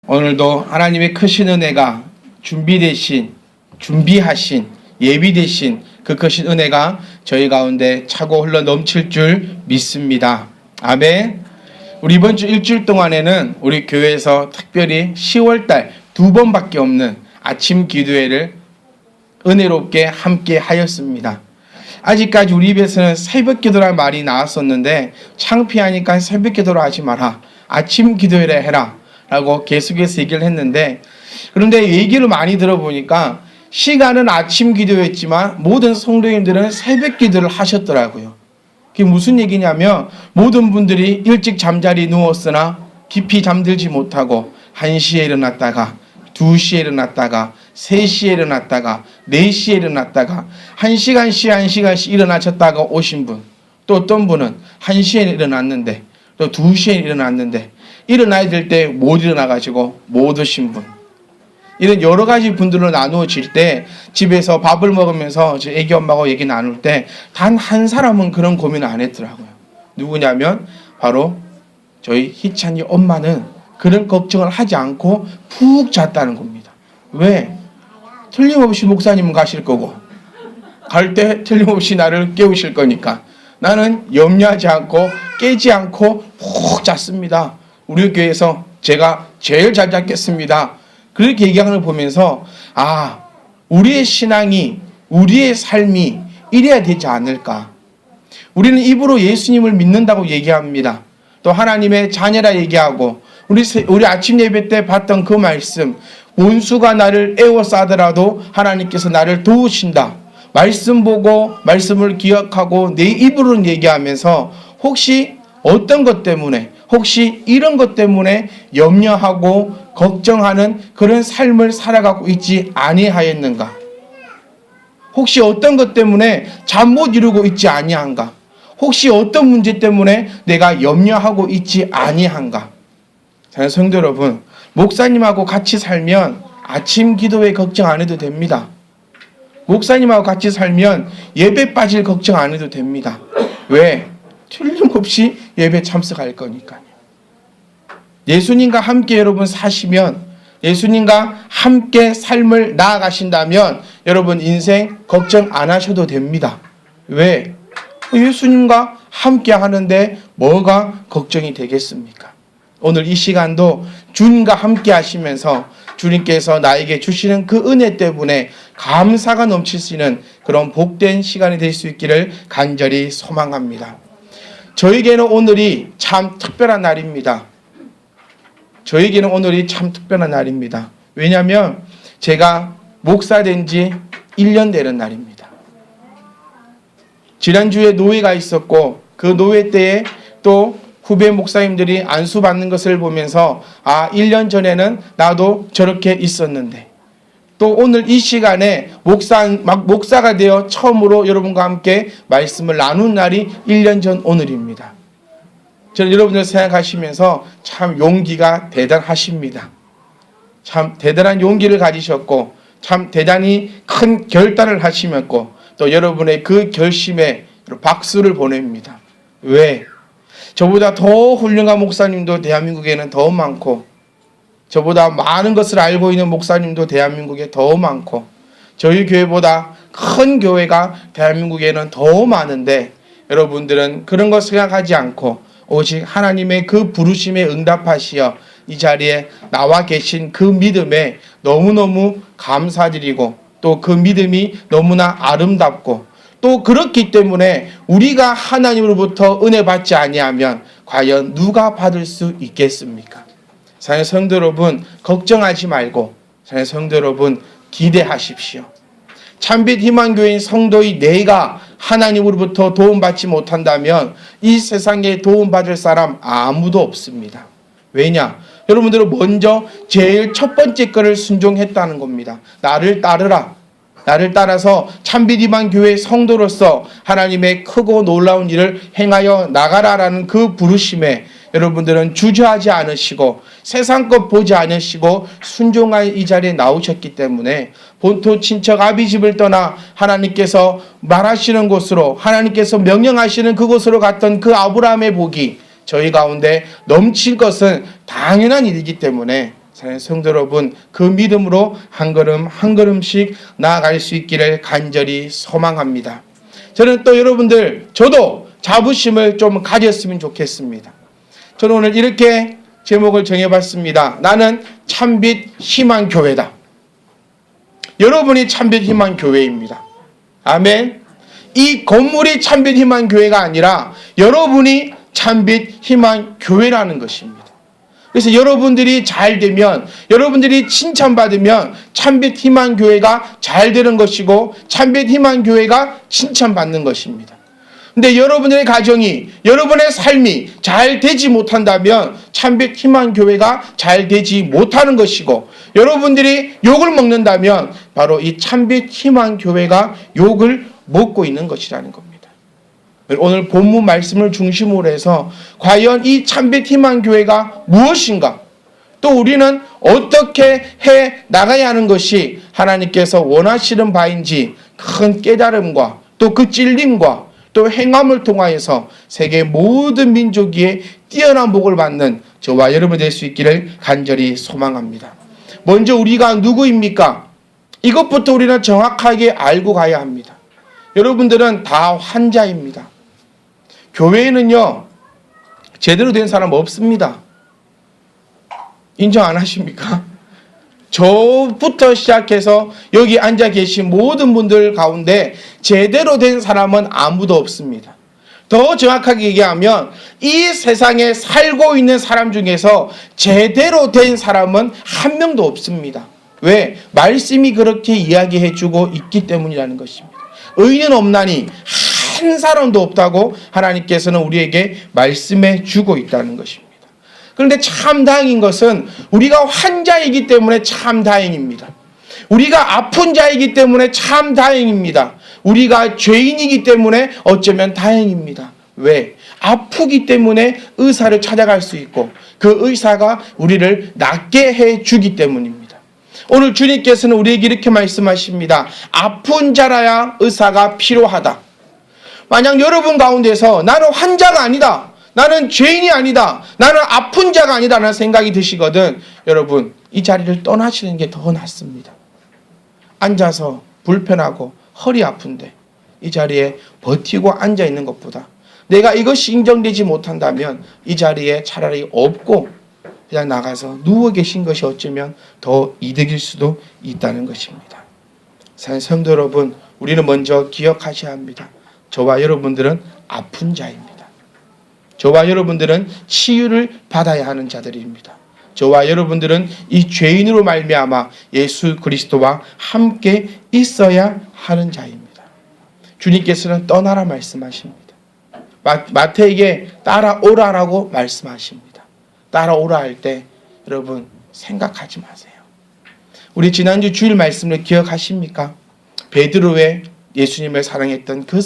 오늘도 하나님의 크신 은혜가 준비하신 예비되신 그 크신 은혜가 저희 가운데 차고 흘러 넘칠 줄 믿습니다. 아멘. 우리 이번 주 일주일 동안에는 우리 교회에서 특별히 10월달 2번밖에 없는 아침 기도회를 은혜롭게 함께 하였습니다. 아직까지 우리 입에서는 새벽 기도라는 말이 나왔었는데 창피하니까 새벽 기도를 하지 마라, 아침 기도회를 해라 라고 계속해서 얘기를 했는데, 그런데 얘기를 많이 들어보니까 시간은 아침 기도였지만 모든 성도님들은 새벽 기도를 하셨더라고요. 그게 무슨 얘기냐면 모든 분들이 일찍 잠자리 누웠으나 깊이 잠들지 못하고 1시에 일어났다가 2시에 일어났다가 3시에 일어났다가 4시에 일어났다가 1시간씩 일어나셨다가 오신 분, 또 어떤 분은 1시에 일어났는데 또 2시에 일어났는데 일어나야 될 때 못 일어나가지고 못 오신 분, 이런 여러 가지 분들로 나누어질 때 집에서 밥을 먹으면서 저 애기 엄마하고 얘기 나눌 때 단 한 사람은 그런 고민을 안 했더라고요. 누구냐면 바로 저희 희찬이 엄마는 그런 걱정을 하지 않고 푹 잤다는 겁니다. 왜? 틀림없이 목사님은 가실 거고 갈 때 틀림없이 나를 깨우실 거니까 나는 염려하지 않고 깨지 않고 푹 잤습니다. 우리 교회에서 제가 제일 잘 잤겠습니다. 그렇게 얘기하는 걸 보면서 우리의 신앙이, 우리의 삶이 이래야 되지 않을까. 우리는 입으로 예수님을 믿는다고 얘기합니다. 또 하나님의 자녀라 얘기하고 우리 아침 예배 때 봤던 그 말씀, 원수가 나를 에워싸더라도 하나님께서 나를 도우신다. 말씀 보고 말씀을 기억하고 내 입으로는 얘기하면서 혹시 어떤 것 때문에, 혹시 이런 것 때문에 염려하고 걱정하는 그런 삶을 살아가고 있지 아니하였는가? 혹시 어떤 것 때문에 잠 못 이루고 있지 아니한가? 혹시 어떤 문제 때문에 내가 염려하고 있지 아니한가? 자, 성도 여러분, 목사님하고 같이 살면 아침 기도에 걱정 안 해도 됩니다. 목사님하고 같이 살면 예배 빠질 걱정 안 해도 됩니다. 왜? 틀림없이 예배 참석할 거니까요. 예수님과 함께 여러분 사시면, 예수님과 함께 삶을 나아가신다면 여러분 인생 걱정 안 하셔도 됩니다. 왜? 예수님과 함께 하는데 뭐가 걱정이 되겠습니까? 오늘 이 시간도 주님과 함께 하시면서 주님께서 나에게 주시는 그 은혜 때문에 감사가 넘칠 수 있는 그런 복된 시간이 될 수 있기를 간절히 소망합니다. 저에게는 오늘이 참 특별한 날입니다. 저에게는 오늘이 참 특별한 날입니다. 왜냐하면 제가 목사 된 지 1년 되는 날입니다. 지난주에 노회가 있었고 그 노회 때에 또 후배 목사님들이 안수받는 것을 보면서 1년 전에는 나도 저렇게 있었는데, 또 오늘 이 시간에 목사가 되어 처음으로 여러분과 함께 말씀을 나눈 날이 1년 전 오늘입니다. 저는 여러분들 생각하시면서 참 용기가 대단하십니다. 참 대단한 용기를 가지셨고 참 대단히 큰 결단을 하시면서 또 여러분의 그 결심에 박수를 보냅니다. 왜? 저보다 더 훌륭한 목사님도 대한민국에는 더 많고, 저보다 많은 것을 알고 있는 목사님도 대한민국에 더 많고, 저희 교회보다 큰 교회가 대한민국에는 더 많은데 여러분들은 그런 것 생각하지 않고 오직 하나님의 그 부르심에 응답하시어 이 자리에 나와 계신 그 믿음에 너무너무 감사드리고, 또 그 믿음이 너무나 아름답고, 또 그렇기 때문에 우리가 하나님으로부터 은혜 받지 아니하면 과연 누가 받을 수 있겠습니까? 사랑하는 성도 여러분, 걱정하지 말고 사랑하는 성도 여러분, 기대하십시오. 참빛 희망교회인 성도의 내가 하나님으로부터 도움받지 못한다면 이 세상에 도움받을 사람 아무도 없습니다. 왜냐? 여러분들은 먼저 제일 첫 번째 거를 순종했다는 겁니다. 나를 따르라. 나를 따라서 참빛 희망교회 성도로서 하나님의 크고 놀라운 일을 행하여 나가라라는 그 부르심에 여러분들은 주저하지 않으시고 세상 것 보지 않으시고 순종하여 이 자리에 나오셨기 때문에 본토 친척 아비 집을 떠나 하나님께서 말하시는 곳으로, 하나님께서 명령하시는 그곳으로 갔던 그 아브라함의 복이 저희 가운데 넘칠 것은 당연한 일이기 때문에 사랑하는 성도 여러분, 그 믿음으로 한 걸음 한 걸음씩 나아갈 수 있기를 간절히 소망합니다. 저는 또 여러분들, 저도 자부심을 좀 가졌으면 좋겠습니다. 저는 오늘 이렇게 제목을 정해봤습니다. 나는 참빛 희망교회다. 여러분이 참빛 희망교회입니다. 아멘. 이 건물이 참빛 희망교회가 아니라 여러분이 참빛 희망교회라는 것입니다. 그래서 여러분들이 잘 되면, 여러분들이 칭찬받으면 참빛 희망교회가 잘 되는 것이고 참빛 희망교회가 칭찬받는 것입니다. 근데 여러분들의 가정이, 여러분의 삶이 잘 되지 못한다면 참빛 희망교회가 잘 되지 못하는 것이고, 여러분들이 욕을 먹는다면 바로 이 참빛 희망교회가 욕을 먹고 있는 것이라는 겁니다. 오늘 본문 말씀을 중심으로 해서 과연 이 참빛 희망교회가 무엇인가, 또 우리는 어떻게 해 나가야 하는 것이 하나님께서 원하시는 바인지 큰 깨달음과 또 그 찔림과 또 행함을 통하여서 세계 모든 민족이 뛰어난 복을 받는 저와 여러분 될 수 있기를 간절히 소망합니다. 먼저 우리가 누구입니까? 이것부터 우리는 정확하게 알고 가야 합니다. 여러분들은 다 환자입니다. 교회에는요, 제대로 된 사람 없습니다. 인정 안 하십니까? 저부터 시작해서 여기 앉아 계신 모든 분들 가운데 제대로 된 사람은 아무도 없습니다. 더 정확하게 얘기하면 이 세상에 살고 있는 사람 중에서 제대로 된 사람은 한 명도 없습니다. 왜? 말씀이 그렇게 이야기해주고 있기 때문이라는 것입니다. 의인은 없나니 한 사람도 없다고 하나님께서는 우리에게 말씀해 주고 있다는 것입니다. 그런데 참 다행인 것은 우리가 환자이기 때문에 참 다행입니다. 우리가 아픈 자이기 때문에 참 다행입니다. 우리가 죄인이기 때문에 어쩌면 다행입니다. 왜? 아프기 때문에 의사를 찾아갈 수 있고 그 의사가 우리를 낫게 해주기 때문입니다. 오늘 주님께서는 우리에게 이렇게 말씀하십니다. 아픈 자라야 의사가 필요하다. 만약 여러분 가운데서 나는 환자가 아니다, 나는 죄인이 아니다, 나는 아픈 자가 아니다라는 생각이 드시거든, 여러분 이 자리를 떠나시는 게 더 낫습니다. 앉아서 불편하고 허리 아픈데 이 자리에 버티고 앉아있는 것보다 내가 이것이 인정되지 못한다면 이 자리에 차라리 없고 그냥 나가서 누워 계신 것이 어쩌면 더 이득일 수도 있다는 것입니다. 사랑하는 성도 여러분, 우리는 먼저 기억하셔야 합니다. 저와 여러분들은 아픈 자입니다. 저와 여러분들은 치유를 받아야 하는 자들입니다. 저와 여러분들은 이 죄인으로 말미암아 예수 그리스도와 함께 있어야 하는 자입니다. 주님께서는 떠나라 말씀하십니다. 마태에게 따라오라라고 말씀하십니다. 따라오라 할 때 여러분 생각하지 마세요. 우리 지난주 주일 말씀을 기억하십니까? 베드로의 예수님을 사랑했던 그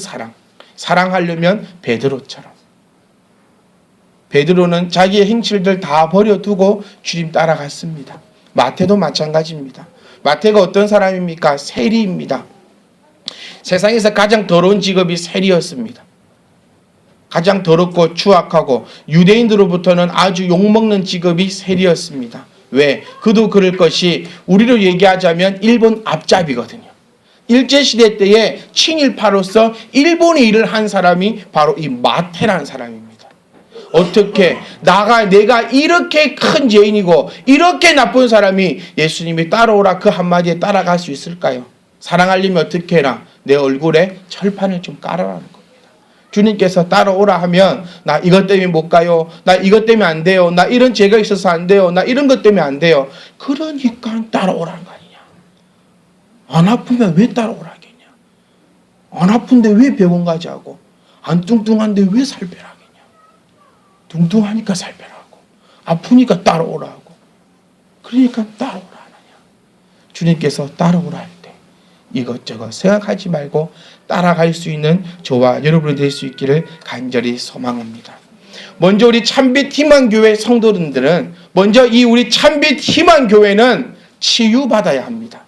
사랑하려면 베드로처럼. 베드로는 자기의 행실들 다 버려두고 주님 따라갔습니다. 마태도 마찬가지입니다. 마태가 어떤 사람입니까? 세리입니다. 세상에서 가장 더러운 직업이 세리였습니다. 가장 더럽고 추악하고 유대인들로부터는 아주 욕먹는 직업이 세리였습니다. 왜? 그도 그럴 것이 우리로 얘기하자면 일본 앞잡이거든요. 일제시대 때에 친일파로서 일본의 일을 한 사람이 바로 이 마태라는 사람입니다. 어떻게 내가 이렇게 큰 죄인이고 이렇게 나쁜 사람이 예수님이 따라오라 그 한마디에 따라갈 수 있을까요? 사랑하려면 어떻게 해라? 내 얼굴에 철판을 좀 깔아라는 겁니다. 주님께서 따라오라 하면 나 이것 때문에 못 가요. 나 이것 때문에 안 돼요. 나 이런 죄가 있어서 안 돼요. 나 이런 것 때문에 안 돼요. 그러니까 따라오라는 거 아니냐. 안 아프면 왜 따라오라겠냐. 안 아픈데 왜 병원 가자고. 안 뚱뚱한데 왜 살 빼라겠냐. 뚱뚱하니까 살 빼라고. 아프니까 따라오라고. 그러니까 따라오라 하느냐. 주님께서 따라오라 할 때 이것저것 생각하지 말고 따라갈 수 있는 저와 여러분이 될 수 있기를 간절히 소망합니다. 먼저 우리 참빛 희망교회 성도들은 먼저 이 우리 참빛 희망교회는 치유받아야 합니다.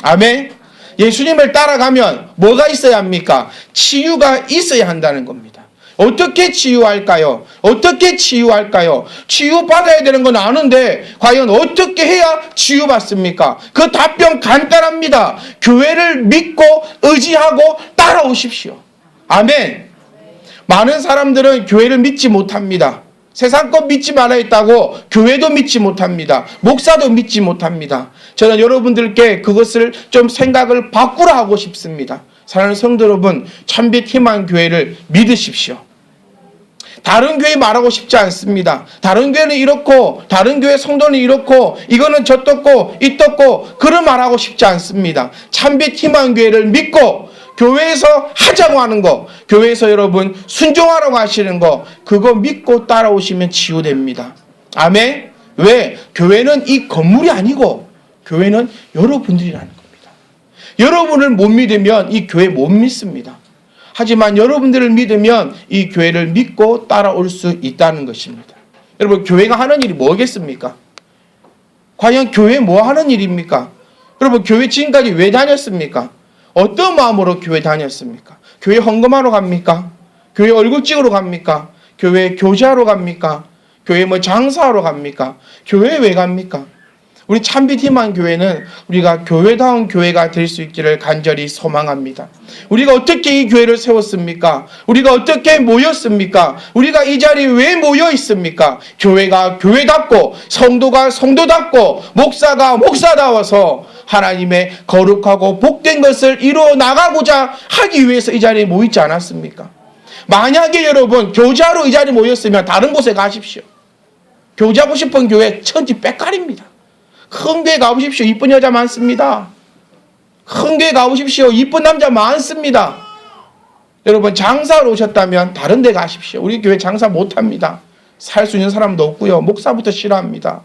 아멘. 예수님을 따라가면 뭐가 있어야 합니까? 치유가 있어야 한다는 겁니다. 어떻게 치유할까요? 어떻게 치유할까요? 치유받아야 되는 건 아는데 과연 어떻게 해야 치유받습니까? 그 답변 간단합니다. 교회를 믿고 의지하고 따라오십시오. 아멘. 많은 사람들은 교회를 믿지 못합니다. 세상 것 믿지 말아 있다고 교회도 믿지 못합니다. 목사도 믿지 못합니다. 저는 여러분들께 그것을 좀 생각을 바꾸라 하고 싶습니다. 사랑하는 성도 여러분, 참빛 희망교회를 믿으십시오. 다른 교회 말하고 싶지 않습니다. 다른 교회는 이렇고 다른 교회 성도는 이렇고 이거는 저떻고 이떻고 그런 말하고 싶지 않습니다. 참빛 희망교회를 믿고 교회에서 하자고 하는 거, 교회에서 여러분 순종하라고 하시는 거, 그거 믿고 따라오시면 치유됩니다. 아멘. 왜? 교회는 이 건물이 아니고 교회는 여러분들이라는 겁니다. 여러분을 못 믿으면 이 교회 못 믿습니다. 하지만 여러분들을 믿으면 이 교회를 믿고 따라올 수 있다는 것입니다. 여러분, 교회가 하는 일이 뭐겠습니까? 과연 교회 뭐 하는 일입니까? 여러분, 교회 지금까지 왜 다녔습니까? 어떤 마음으로 교회 다녔습니까? 교회 헌금하러 갑니까? 교회 얼굴 찍으러 갑니까? 교회 교제하러 갑니까? 교회 뭐 장사하러 갑니까? 교회 왜 갑니까? 우리 참빛 희망 교회는 우리가 교회다운 교회가 될 수 있기를 간절히 소망합니다. 우리가 어떻게 이 교회를 세웠습니까? 우리가 어떻게 모였습니까? 우리가 이 자리에 왜 모여 있습니까? 교회가 교회답고 성도가 성도답고 목사가 목사다워서 하나님의 거룩하고 복된 것을 이루어 나가고자 하기 위해서 이 자리에 모이지 않았습니까? 만약에 여러분 교제하러 이 자리에 모였으면 다른 곳에 가십시오. 교제하고 싶은 교회 천지 빽깔입니다. 큰 교회 가보십시오. 이쁜 여자 많습니다. 큰 교회 가보십시오. 이쁜 남자 많습니다. 여러분 장사로 오셨다면 다른 데 가십시오. 우리 교회 장사 못합니다. 살 수 있는 사람도 없고요. 목사부터 싫어합니다.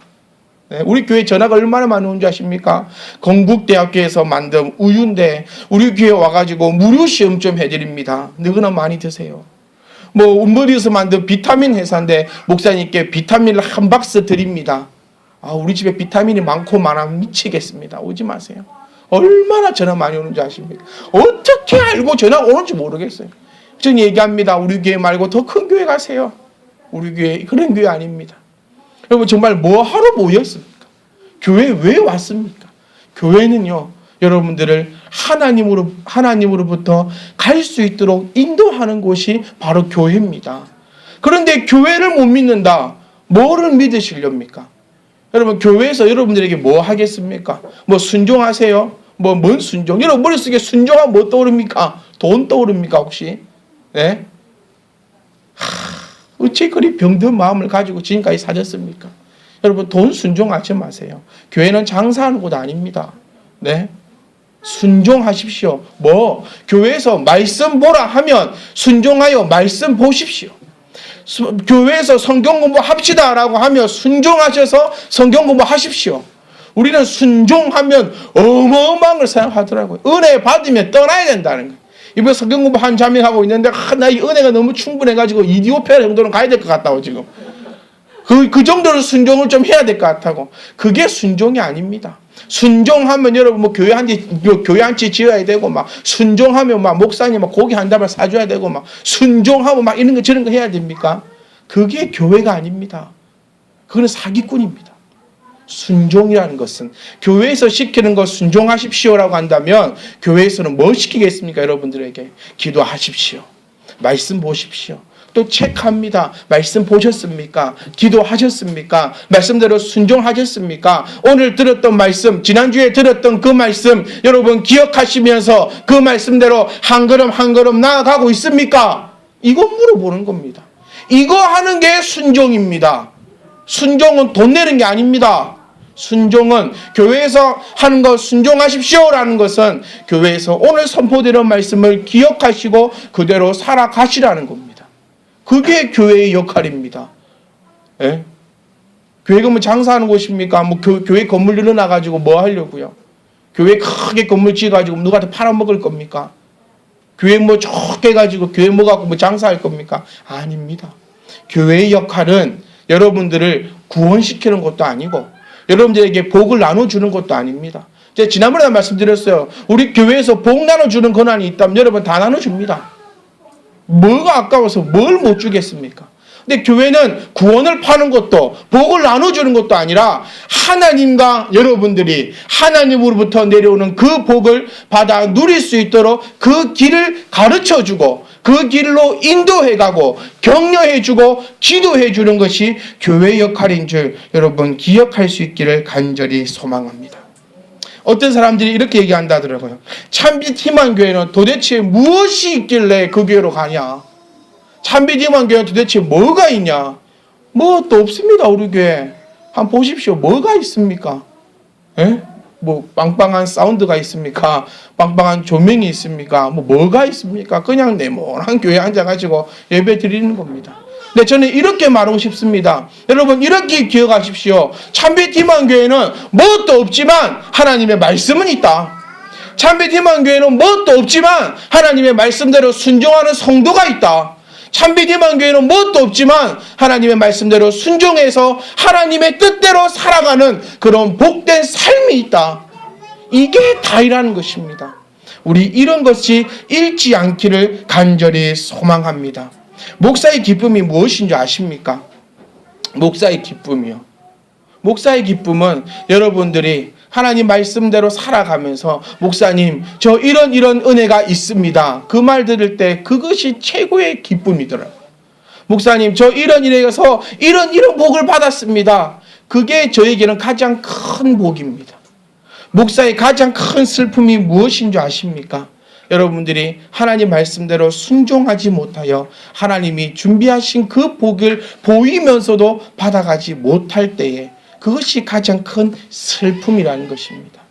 네, 우리 교회 전화가 얼마나 많이 온 줄 아십니까? 건국대학교에서 만든 우유인데 우리 교회 와가지고 무료 시험 좀 해드립니다. 너무나 많이 드세요. 뭐 운머리에서 만든 비타민 회사인데 목사님께 비타민을 한 박스 드립니다. 아, 우리 집에 비타민이 많고 많아 미치겠습니다. 오지 마세요. 얼마나 전화 많이 오는지 아십니까? 어떻게 알고 전화가 오는지 모르겠어요. 저는 얘기합니다. 우리 교회 말고 더 큰 교회 가세요. 우리 교회 그런 교회 아닙니다. 여러분 정말 뭐 하러 모였습니까? 교회 왜 왔습니까? 교회는요, 여러분들을 하나님으로부터 갈 수 있도록 인도하는 곳이 바로 교회입니다. 그런데 교회를 못 믿는다. 뭐를 믿으시렵니까? 여러분 교회에서 여러분들에게 뭐 하겠습니까? 뭐 순종하세요? 뭔 순종? 여러분 머릿속에 순종하면 뭐 떠오릅니까? 돈 떠오릅니까 혹시? 네? 어찌 그리 병든 마음을 가지고 지금까지 사셨습니까? 여러분 돈 순종하지 마세요. 교회는 장사하는 곳 아닙니다. 네? 순종하십시오. 교회에서 말씀 보라 하면 순종하여 말씀 보십시오. 교회에서 성경 공부합시다 라고 하며 순종하셔서 성경 공부하십시오. 우리는 순종하면 어마어마한 걸 생각하더라고요. 은혜 받으면 떠나야 된다는 거예요. 이번에 성경 공부 한 자매하고 있는데 나 이 은혜가 너무 충분해가지고 이디오피아 정도는 가야 될 것 같다고 지금. 그 정도로 순종을 좀 해야 될 것 같다고. 그게 순종이 아닙니다. 순종하면 여러분 뭐 교회 한 채 지어야 되고 막 순종하면 막 목사님 막 고기 한 다발 사줘야 되고 막 순종하면 막 이런 거 저런 거 해야 됩니까? 그게 교회가 아닙니다. 그건 사기꾼입니다. 순종이라는 것은 교회에서 시키는 거 순종하십시오라고 한다면 교회에서는 뭐 시키겠습니까? 여러분들에게 기도하십시오. 말씀 보십시오. 또 체크합니다. 말씀 보셨습니까? 기도하셨습니까? 말씀대로 순종하셨습니까? 오늘 들었던 말씀, 지난주에 들었던 그 말씀 여러분 기억하시면서 그 말씀대로 한 걸음 한 걸음 나아가고 있습니까? 이거 물어보는 겁니다. 이거 하는 게 순종입니다. 순종은 돈 내는 게 아닙니다. 순종은 교회에서 하는 거 순종하십시오라는 것은 교회에서 오늘 선포되는 말씀을 기억하시고 그대로 살아가시라는 겁니다. 그게 교회의 역할입니다. 예? 교회가 뭐 장사하는 곳입니까? 뭐 교회 건물 늘어나가지고 뭐 하려고요? 교회 크게 건물 지어가지고 누구한테 팔아먹을 겁니까? 교회 뭐 좋게 해가지고 교회 뭐 갖고 뭐 장사할 겁니까? 아닙니다. 교회의 역할은 여러분들을 구원시키는 것도 아니고 여러분들에게 복을 나눠주는 것도 아닙니다. 제가 지난번에 말씀드렸어요. 우리 교회에서 복 나눠주는 권한이 있다면 여러분 다 나눠줍니다. 뭐가 아까워서 뭘 못 주겠습니까? 근데 교회는 구원을 파는 것도 복을 나눠주는 것도 아니라 하나님과 여러분들이 하나님으로부터 내려오는 그 복을 받아 누릴 수 있도록 그 길을 가르쳐주고 그 길로 인도해가고 격려해주고 기도해주는 것이 교회의 역할인 줄 여러분 기억할 수 있기를 간절히 소망합니다. 어떤 사람들이 이렇게 얘기한다더라고요. 참빛 희망교회는 도대체 무엇이 있길래 그 교회로 가냐? 참빛 희망교회는 도대체 뭐가 있냐? 뭐 또 없습니다. 우리 교회 한번 보십시오. 뭐가 있습니까? 에? 뭐 빵빵한 사운드가 있습니까? 빵빵한 조명이 있습니까? 뭐가 있습니까? 그냥 네모난 교회에 앉아가지고 예배 드리는 겁니다. 근데 저는 이렇게 말하고 싶습니다. 여러분 이렇게 기억하십시오. 참빛 희망교회는 뭣도 없지만 하나님의 말씀은 있다. 참빛 희망교회는 뭣도 없지만 하나님의 말씀대로 순종하는 성도가 있다. 참빛 희망교회는 뭣도 없지만 하나님의 말씀대로 순종해서 하나님의 뜻대로 살아가는 그런 복된 삶이 있다. 이게 다이라는 것입니다. 우리 이런 것이 잃지 않기를 간절히 소망합니다. 목사의 기쁨이 무엇인 줄 아십니까? 목사의 기쁨이요. 목사의 기쁨은 여러분들이 하나님 말씀대로 살아가면서 목사님 저 이런 은혜가 있습니다. 그 말 들을 때 그것이 최고의 기쁨이더라고요. 목사님 저 이런 일에서 이런 복을 받았습니다. 그게 저에게는 가장 큰 복입니다. 목사의 가장 큰 슬픔이 무엇인 줄 아십니까? 여러분들이 하나님 말씀대로 순종하지 못하여 하나님이 준비하신 그 복을 보이면서도 받아가지 못할 때에 그것이 가장 큰 슬픔이라는 것입니다.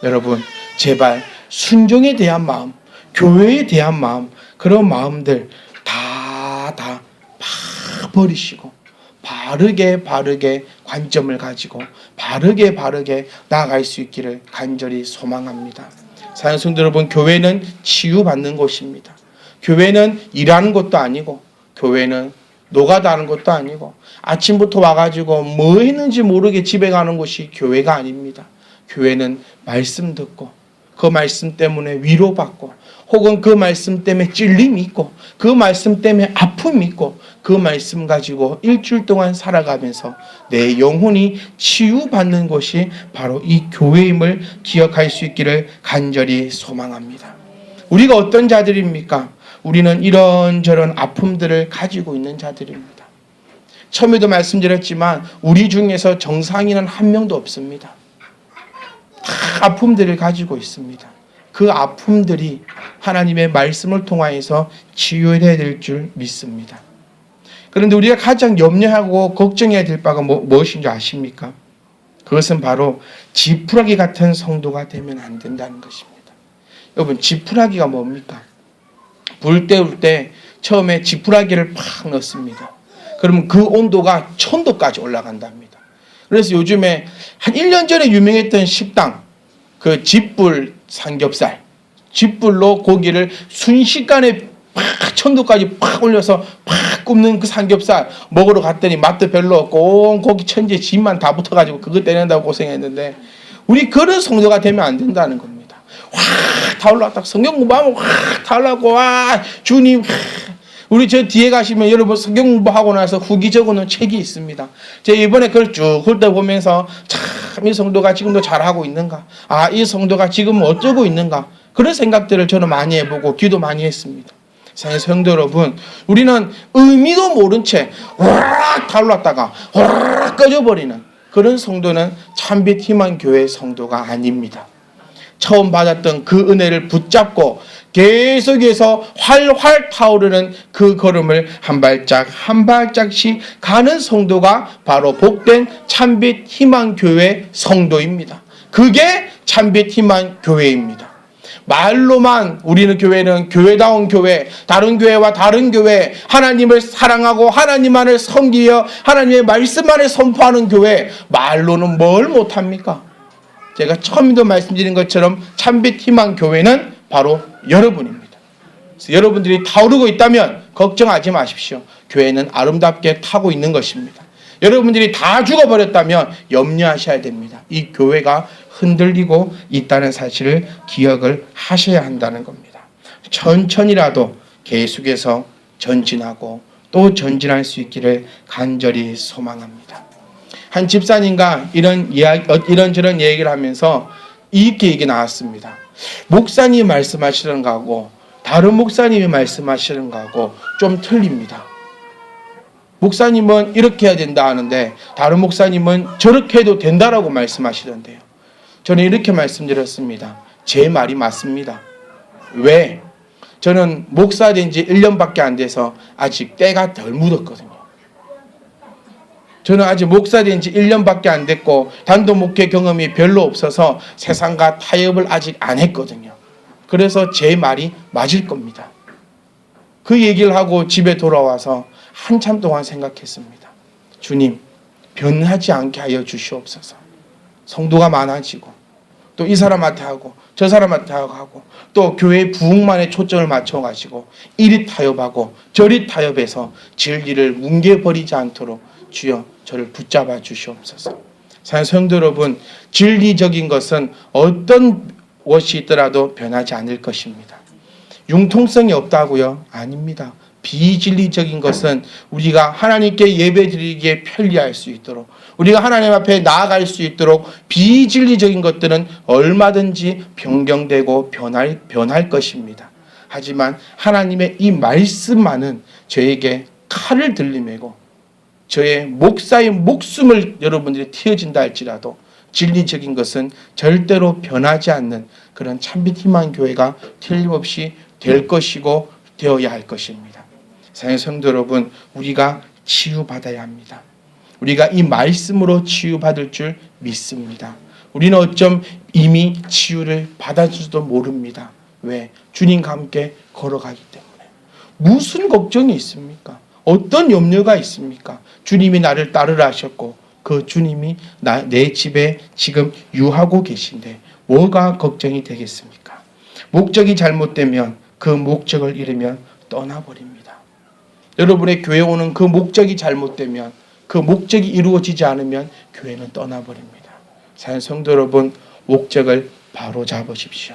여러분 제발 순종에 대한 마음, 교회에 대한 마음, 그런 마음들 다 버리시고 바르게 관점을 가지고 바르게 나아갈 수 있기를 간절히 소망합니다. 사랑하는 성도 여러분, 교회는 치유받는 곳입니다. 교회는 일하는 것도 아니고 교회는 노가다 하는 것도 아니고 아침부터 와가지고 뭐 했는지 모르게 집에 가는 곳이 교회가 아닙니다. 교회는 말씀 듣고 그 말씀 때문에 위로받고 혹은 그 말씀 때문에 찔림이 있고 그 말씀 때문에 아픔이 있고 그 말씀 가지고 일주일 동안 살아가면서 내 영혼이 치유받는 것이 바로 이 교회임을 기억할 수 있기를 간절히 소망합니다. 우리가 어떤 자들입니까? 우리는 이런저런 아픔들을 가지고 있는 자들입니다. 처음에도 말씀드렸지만 우리 중에서 정상인은 한 명도 없습니다. 다 아픔들을 가지고 있습니다. 그 아픔들이 하나님의 말씀을 통하여서 치유해야 될 줄 믿습니다. 그런데 우리가 가장 염려하고 걱정해야 될 바가 무엇인 줄 아십니까? 그것은 바로 지푸라기 같은 성도가 되면 안 된다는 것입니다. 여러분 지푸라기가 뭡니까? 불 때울 때 처음에 지푸라기를 팍 넣습니다. 그러면 그 온도가 1000도까지 올라간답니다. 그래서 요즘에 한 1년 전에 유명했던 식당 그 집불 삼겹살 집불로 고기를 순식간에 팍 1000도까지 팍 올려서 팍 굽는 그 삼겹살 먹으러 갔더니 맛도 별로 없고 온 고기 천지에 집만 다 붙어가지고 그거 떼낸다고 고생했는데 우리 그런 성도가 되면 안 된다는 겁니다. 확 다 올라왔다. 성경 공부하면 확 다 올라오고 와 주님 우리 저 뒤에 가시면 여러분 성경 공부하고 나서 후기 적어놓은 책이 있습니다. 제가 이번에 그걸 쭉 훑어보면서 참 이 성도가 지금도 잘하고 있는가, 이 성도가 지금 어쩌고 있는가, 그런 생각들을 저는 많이 해보고 기도 많이 했습니다. 사랑하는 성도 여러분, 우리는 의미도 모른 채 확 다 올랐다가 확 꺼져버리는 그런 성도는 참빛 희망교회 성도가 아닙니다. 처음 받았던 그 은혜를 붙잡고 계속해서 활활 타오르는 그 걸음을 한 발짝씩 가는 성도가 바로 복된 참빛 희망교회 성도입니다. 그게 참빛 희망교회입니다. 말로만 우리는 교회는 교회다운 교회, 다른 교회와 다른 교회, 하나님을 사랑하고 하나님만을 섬기며 하나님의 말씀만을 선포하는 교회, 말로는 뭘 못합니까? 제가 처음에도 말씀드린 것처럼 참빛 희망 교회는 바로 여러분입니다. 그래서 여러분들이 타오르고 있다면 걱정하지 마십시오. 교회는 아름답게 타고 있는 것입니다. 여러분들이 다 죽어버렸다면 염려하셔야 됩니다. 이 교회가 흔들리고 있다는 사실을 기억을 하셔야 한다는 겁니다. 천천히라도 계속해서 전진하고 또 전진할 수 있기를 간절히 소망합니다. 한 집사님과 이런저런 얘기를 하면서 이렇게 얘기 나왔습니다. 목사님이 말씀하시는 거하고 다른 목사님이 말씀하시는 거하고 좀 틀립니다. 목사님은 이렇게 해야 된다 하는데 다른 목사님은 저렇게 해도 된다라고 말씀하시던데요. 저는 이렇게 말씀드렸습니다. 제 말이 맞습니다. 왜? 저는 목사 된 지 1년밖에 안 돼서 아직 때가 덜 묻었거든요. 저는 아직 목사 된 지 1년밖에 안 됐고 단독 목회 경험이 별로 없어서 세상과 타협을 아직 안 했거든요. 그래서 제 말이 맞을 겁니다. 그 얘기를 하고 집에 돌아와서 한참 동안 생각했습니다. 주님, 변하지 않게 하여 주시옵소서. 성도가 많아지고 또 이 사람한테 하고 저 사람한테 하고 또 교회 부흥만에 초점을 맞춰가지고 이리 타협하고 저리 타협해서 진리를 뭉개버리지 않도록 주여 저를 붙잡아 주시옵소서. 사랑하는 성도 여러분, 진리적인 것은 어떤 것이 있더라도 변하지 않을 것입니다. 융통성이 없다고요? 아닙니다. 비진리적인 것은 우리가 하나님께 예배드리기에 편리할 수 있도록 우리가 하나님 앞에 나아갈 수 있도록 비진리적인 것들은 얼마든지 변경되고 변할 것입니다. 하지만 하나님의 이 말씀만은 저에게 칼을 들이매고 저의 목사의 목숨을 여러분들이 튀어진다 할지라도 진리적인 것은 절대로 변하지 않는 그런 참빛 희망 교회가 틀림없이 될 것이고 되어야 할 것입니다. 사랑하는 성도 여러분, 우리가 치유받아야 합니다. 우리가 이 말씀으로 치유받을 줄 믿습니다. 우리는 어쩜 이미 치유를 받아줄지도 모릅니다. 왜? 주님과 함께 걸어가기 때문에. 무슨 걱정이 있습니까? 어떤 염려가 있습니까? 주님이 나를 따르라 하셨고 그 주님이 내 집에 지금 유하고 계신데 뭐가 걱정이 되겠습니까? 목적이 잘못되면 그 목적을 잃으면 떠나버립니다. 여러분의 교회 오는 그 목적이 잘못되면 그 목적이 이루어지지 않으면 교회는 떠나버립니다. 사랑하는 성도 여러분, 목적을 바로 잡으십시오.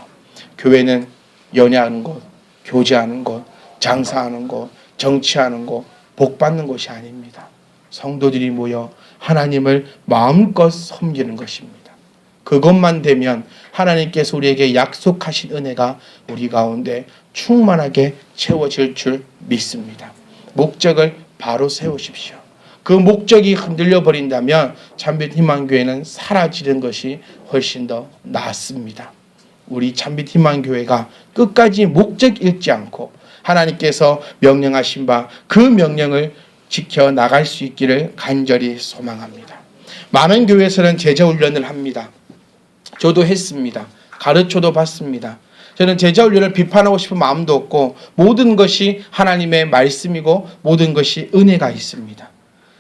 교회는 연애하는 곳, 교제하는 곳, 장사하는 곳, 정치하는 곳, 복받는 곳이 아닙니다. 성도들이 모여 하나님을 마음껏 섬기는 것입니다. 그것만 되면 하나님께서 우리에게 약속하신 은혜가 우리 가운데 충만하게 채워질 줄 믿습니다. 목적을 바로 세우십시오. 그 목적이 흔들려 버린다면 참빛 희망교회는 사라지는 것이 훨씬 더 낫습니다. 우리 참빛 희망교회가 끝까지 목적 잃지 않고 하나님께서 명령하신 바 그 명령을 지켜나갈 수 있기를 간절히 소망합니다. 많은 교회에서는 제자훈련을 합니다. 저도 했습니다. 가르쳐도 봤습니다. 저는 제자훈련을 비판하고 싶은 마음도 없고 모든 것이 하나님의 말씀이고 모든 것이 은혜가 있습니다.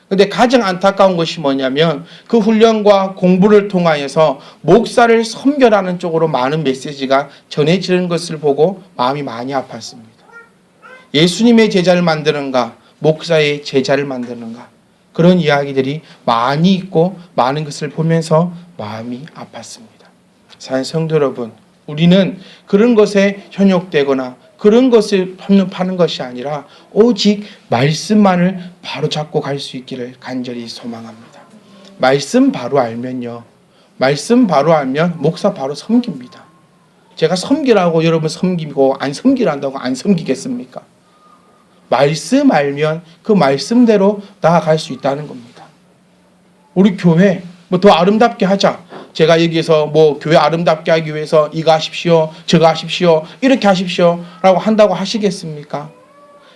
그런데 가장 안타까운 것이 뭐냐면 그 훈련과 공부를 통하여서 목사를 섬겨라는 쪽으로 많은 메시지가 전해지는 것을 보고 마음이 많이 아팠습니다. 예수님의 제자를 만드는가 목사의 제자를 만드는가 그런 이야기들이 많이 있고 많은 것을 보면서 마음이 아팠습니다. 사랑하는 성도 여러분, 우리는 그런 것에 현혹되거나 그런 것을 파는 것이 아니라 오직 말씀만을 바로 잡고 갈 수 있기를 간절히 소망합니다. 말씀 바로 알면요. 말씀 바로 알면 목사 바로 섬깁니다. 제가 섬기라고 여러분 섬기고 안 섬기란다고 안 섬기겠습니까? 말씀 알면 그 말씀대로 나아갈 수 있다는 겁니다. 우리 교회 뭐 더 아름답게 하자. 제가 여기서 뭐 교회 아름답게 하기 위해서 이거 하십시오, 저거 하십시오, 이렇게 하십시오 라고 한다고 하시겠습니까?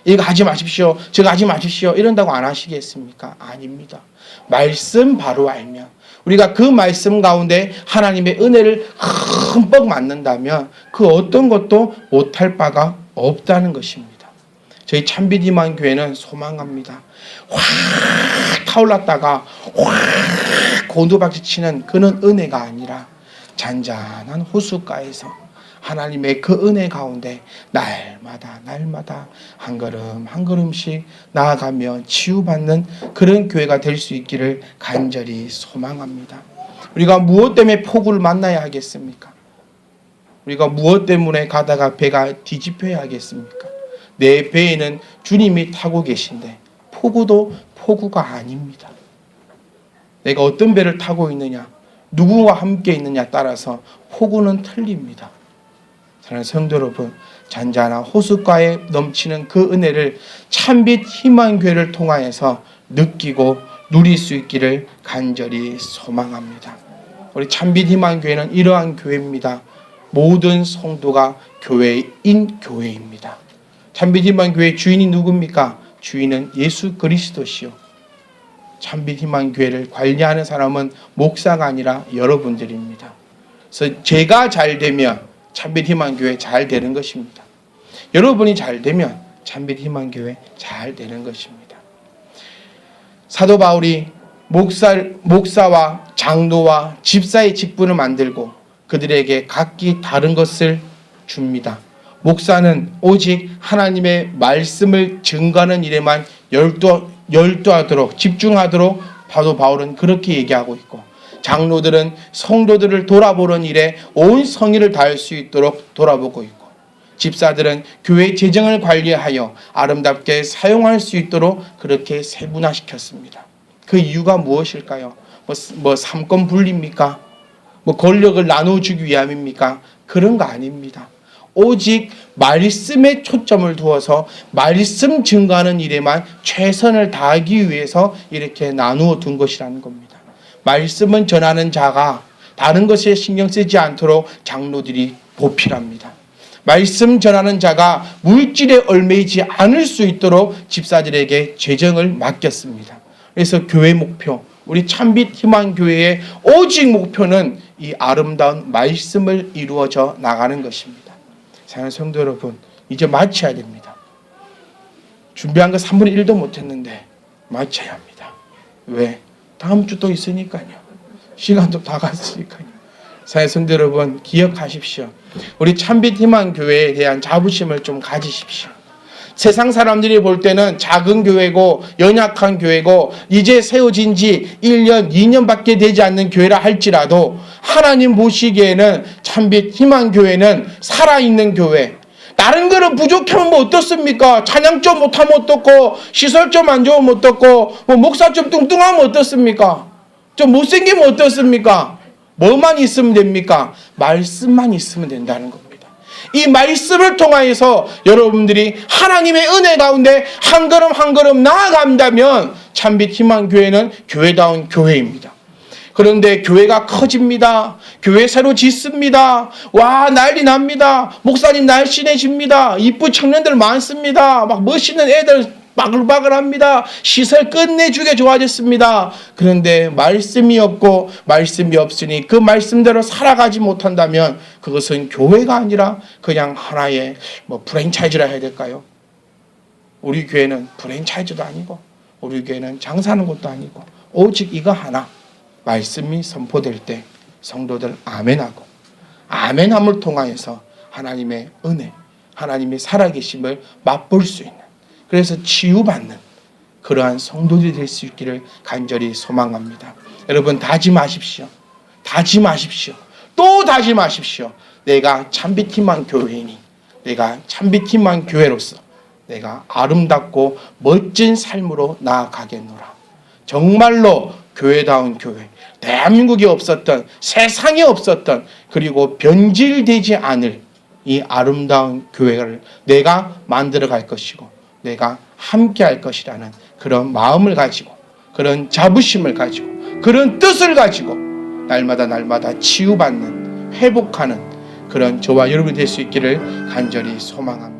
이거 하지 마십시오, 저거 하지 마십시오 이런다고 안 하시겠습니까? 아닙니다. 말씀 바로 알면 우리가 그 말씀 가운데 하나님의 은혜를 흠뻑 맞는다면 그 어떤 것도 못할 바가 없다는 것입니다. 저희 참빛 희망 교회는 소망합니다. 확 타올랐다가 확 곤두박질 치는 그런 은혜가 아니라 잔잔한 호숫가에서 하나님의 그 은혜 가운데 날마다 한 걸음 한 걸음씩 나아가며 치유받는 그런 교회가 될 수 있기를 간절히 소망합니다. 우리가 무엇 때문에 폭우를 만나야 하겠습니까? 우리가 무엇 때문에 가다가 배가 뒤집혀야 하겠습니까? 내 배에는 주님이 타고 계신데 폭우도 폭우가 아닙니다. 내가 어떤 배를 타고 있느냐, 누구와 함께 있느냐 따라서 폭우는 틀립니다. 사랑하는 성도 여러분, 잔잔한 호숫가에 넘치는 그 은혜를 참빛 희망교회를 통하여서 느끼고 누릴 수 있기를 간절히 소망합니다. 우리 참빛 희망교회는 이러한 교회입니다. 모든 성도가 교회인 교회입니다. 참빛 희망교회 주인이 누굽니까? 주인은 예수 그리스도시요. 참빛 희망교회를 관리하는 사람은 목사가 아니라 여러분들입니다. 그래서 제가 잘 되면 참빛 희망교회 잘 되는 것입니다. 여러분이 잘 되면 참빛 희망교회 잘 되는 것입니다. 사도 바울이 목사와 장로와 집사의 직분을 만들고 그들에게 각기 다른 것을 줍니다. 목사는 오직 하나님의 말씀을 증거하는 일에만 열두하도록 집중하도록 사도 바울은 그렇게 얘기하고 있고, 장로들은 성도들을 돌아보는 일에 온 성의를 다할 수 있도록 돌아보고 있고, 집사들은 교회 재정을 관리하여 아름답게 사용할 수 있도록 그렇게 세분화시켰습니다. 그 이유가 무엇일까요? 삼권 분리입니까? 권력을 나눠주기 위함입니까? 그런 거 아닙니다. 오직 말씀에 초점을 두어서 말씀 증거하는 일에만 최선을 다하기 위해서 이렇게 나누어 둔 것이라는 겁니다. 말씀은 전하는 자가 다른 것에 신경 쓰지 않도록 장로들이 보필합니다. 말씀 전하는 자가 물질에 얽매이지 않을 수 있도록 집사들에게 재정을 맡겼습니다. 그래서 교회 목표, 우리 참빛 희망교회의 오직 목표는 이 아름다운 말씀을 이루어져 나가는 것입니다. 사랑하는 성도 여러분, 이제 마쳐야 됩니다. 준비한 거 3분의 1도 못했는데 마쳐야 합니다. 왜? 다음 주 또 있으니까요. 시간도 다 갔으니까요. 사랑하는 성도 여러분, 기억하십시오. 우리 참빛 희망교회에 대한 자부심을 좀 가지십시오. 세상 사람들이 볼 때는 작은 교회고 연약한 교회고 이제 세워진 지 1년, 2년밖에 되지 않는 교회라 할지라도 하나님 보시기에는 참빛 희망교회는 살아있는 교회. 다른 거는 부족하면 뭐 어떻습니까? 찬양 좀 못하면 어떻고, 시설 좀 안 좋으면 어떻고, 목사 좀 뚱뚱하면 어떻습니까? 좀 못생기면 어떻습니까? 뭐만 있으면 됩니까? 말씀만 있으면 된다는 겁니다. 이 말씀을 통하여서 여러분들이 하나님의 은혜 가운데 한 걸음 한 걸음 나아간다면 참빛 희망교회는 교회다운 교회입니다. 그런데 교회가 커집니다. 교회 새로 짓습니다. 와, 난리 납니다. 목사님 날씬해집니다. 이쁜 청년들 많습니다. 막 멋있는 애들 바글바글합니다. 시설 끝내주게 좋아졌습니다. 그런데 말씀이 없고 말씀이 없으니 그 말씀대로 살아가지 못한다면 그것은 교회가 아니라 그냥 하나의 프랜차이즈라 해야 될까요? 우리 교회는 프랜차이즈도 아니고 우리 교회는 장사하는 것도 아니고 오직 이거 하나, 말씀이 선포될 때 성도들 아멘하고 아멘함을 통하여서 하나님의 은혜, 하나님의 살아계심을 맛볼 수 있는, 그래서 치유받는 그러한 성도들이 될 수 있기를 간절히 소망합니다. 여러분 다짐하십시오. 다짐하십시오. 또 다짐하십시오. 내가 참빛 희망 교회이니, 내가 참빛 희망 교회로서 내가 아름답고 멋진 삶으로 나아가겠노라. 정말로 교회다운 교회, 대한민국에 없었던, 세상에 없었던, 그리고 변질되지 않을 이 아름다운 교회를 내가 만들어 갈 것이고 내가 함께 할 것이라는 그런 마음을 가지고, 그런 자부심을 가지고, 그런 뜻을 가지고 날마다 치유받는, 회복하는 그런 저와 여러분이 될 수 있기를 간절히 소망합니다.